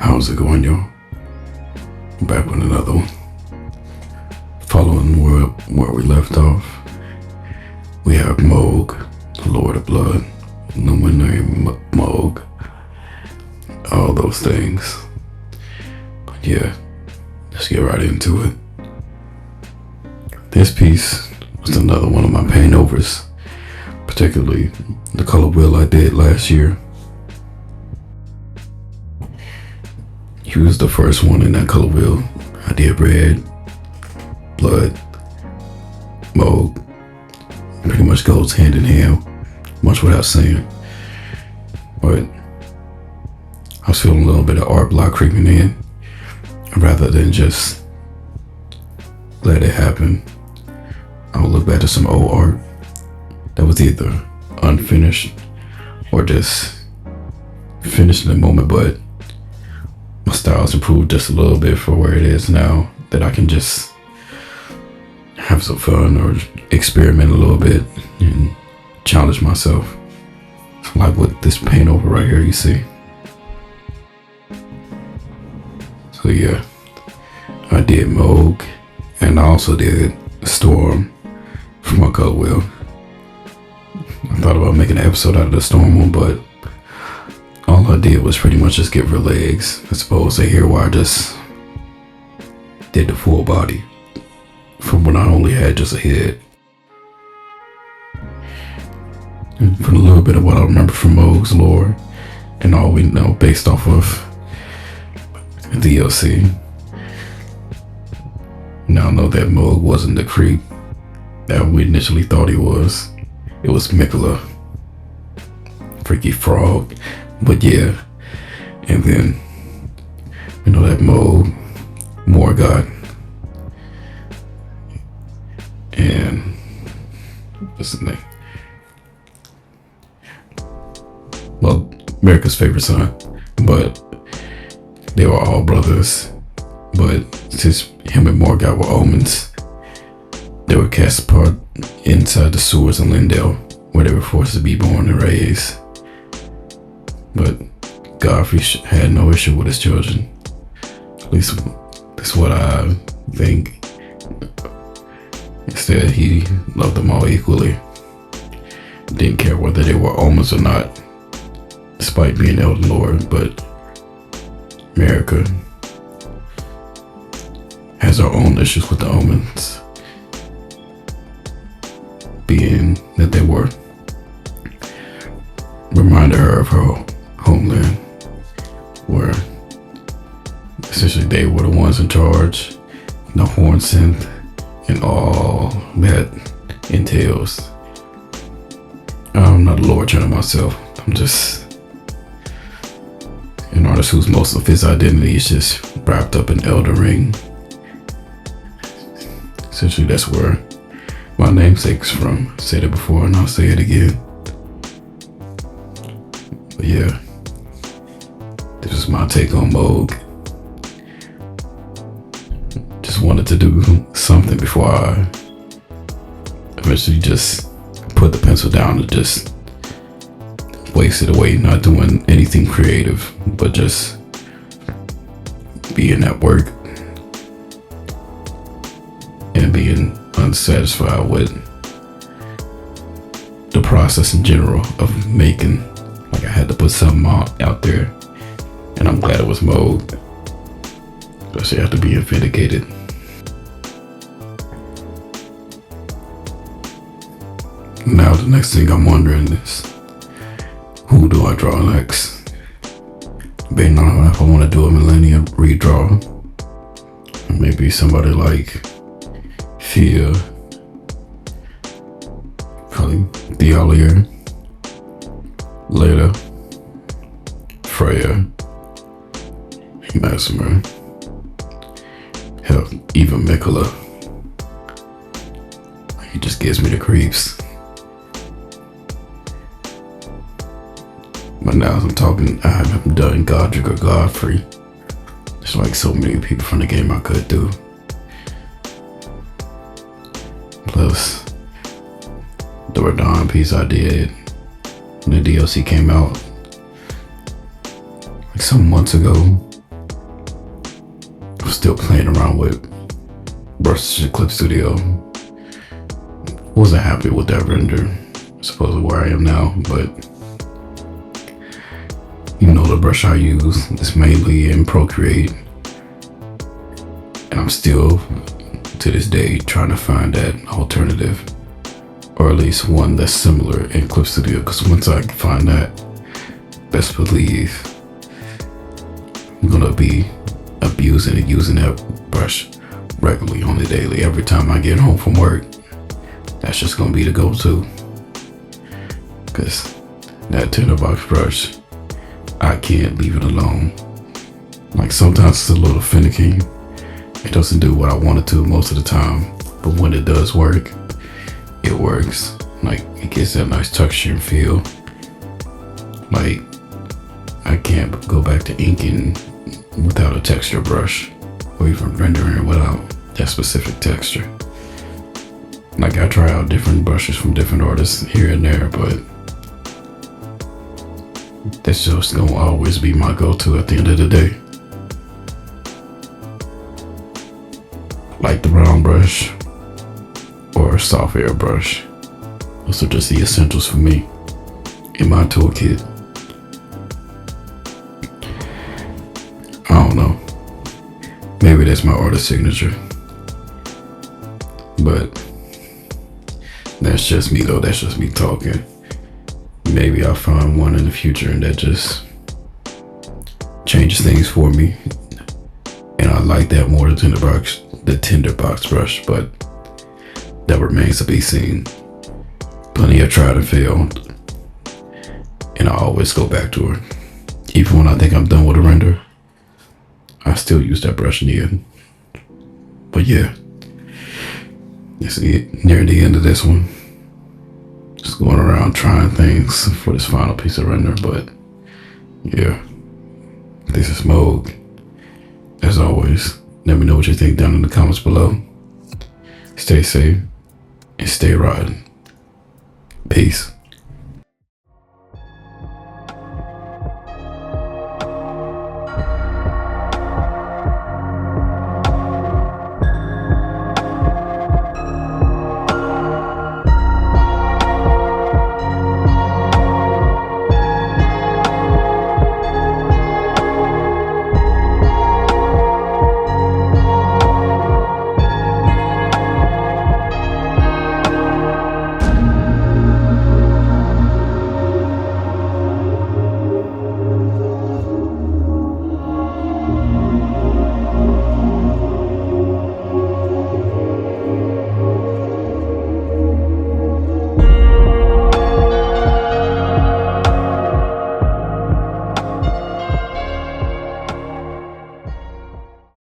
How's it going, y'all? Back with another one. Following where we left off, we have Mohg, the Lord of Blood, Luminary Mohg, all those things. But yeah, let's get right into it. This piece was another one of my paint overs, particularly the color wheel I did last year. He was the first one in that color wheel. I did red, blood, Mohg. Pretty much goes hand in hand, much without saying. But I was feeling a little bit of art block creeping in. Rather than just let it happen, I'll look back at some old art that was either unfinished or just finished in the moment, but my style's improved just a little bit for where it is now, that I can just have some fun or experiment a little bit and challenge myself. Like with this paint over right here, you see. So yeah, I did Mohg, and I also did Storm for my color wheel. I thought about making an episode out of the Storm one, but all I did was pretty much just give her legs, as opposed to here where I just did the full body from when I only had just a head. And from a little bit of what I remember from Mohg's lore and all we know based off of DLC, now I know that Mohg wasn't the creep that we initially thought he was. It was Mikola, freaky frog. But yeah, and then you know that Mohg, Morgoth, and what's his name? Well, America's favorite son, but they were all brothers. But since him and Morgoth were omens, they were cast apart inside the sewers in Lindale, where they were forced to be born and raised. But Godfrey had no issue with his children. At least that's what I think. Instead, he loved them all equally. Didn't care whether they were omens or not, despite being Elden Lord. But America has her own issues with the omens, being that they were reminded her of her homeland, where essentially they were the ones in charge, the horn synth, and all that entails. I'm not a lore turner myself. I'm just an artist whose most of his identity is just wrapped up in Elden Ring. Essentially, that's where my namesake's from. I said it before and I'll say it again. But yeah, this is my take on Mohg. Just wanted to do something before I eventually just put the pencil down and just waste it away, not doing anything creative, but just being at work and being unsatisfied with the process in general of making. Like I had to put something out there, and I'm glad it was Mohg, especially after being vindicated. Now the next thing I'm wondering is, who do I draw next? Based on if I want to do a Millennium redraw, maybe somebody like Fia, probably Theolier, Leda, Freya, Mesmer, hell, even Mikola. He just gives me the creeps. But now as I'm talking, I haven't done Godric or Godfrey. There's like so many people from the game I could do. Plus, the Radon piece I did when the DLC came out like some months ago. still playing around with brushes in Clip Studio. Wasn't happy with that render, supposedly where I am now, but you know the brush I use is mainly in Procreate, and I'm still to this day trying to find that alternative, or at least one that's similar in Clip Studio, because once I find that, best believe I'm gonna be abusing and using that brush regularly on the daily. Every time I get home from work, that's just gonna be the go-to, because that tinderbox brush, I can't leave it alone. Like, sometimes it's a little finicky. It doesn't do what I want it to most of the time, but when it does work, it works. Like, it gets that nice texture and feel. Like, I can't go back to inking without a texture brush, or even rendering without that specific texture. Like, I try out different brushes from different artists here and there, but that's just gonna always be my go-to at the end of the day. Like the round brush or soft air brush. Those are just the essentials for me in my toolkit. I don't know. Maybe that's my artist signature. But that's just me though. That's just me talking. Maybe I'll find one in the future and that just changes things for me. And I like that more than the tinderbox brush, but that remains to be seen. Plenty of tried and failed, and I always go back to her. Even when I think I'm done with a render, I still use that brush in the end. But yeah, it's near the end of this one. Just going around trying things for this final piece of render, but yeah, this is Mohg. As always, let me know what you think down in the comments below. Stay safe and stay riding. Peace.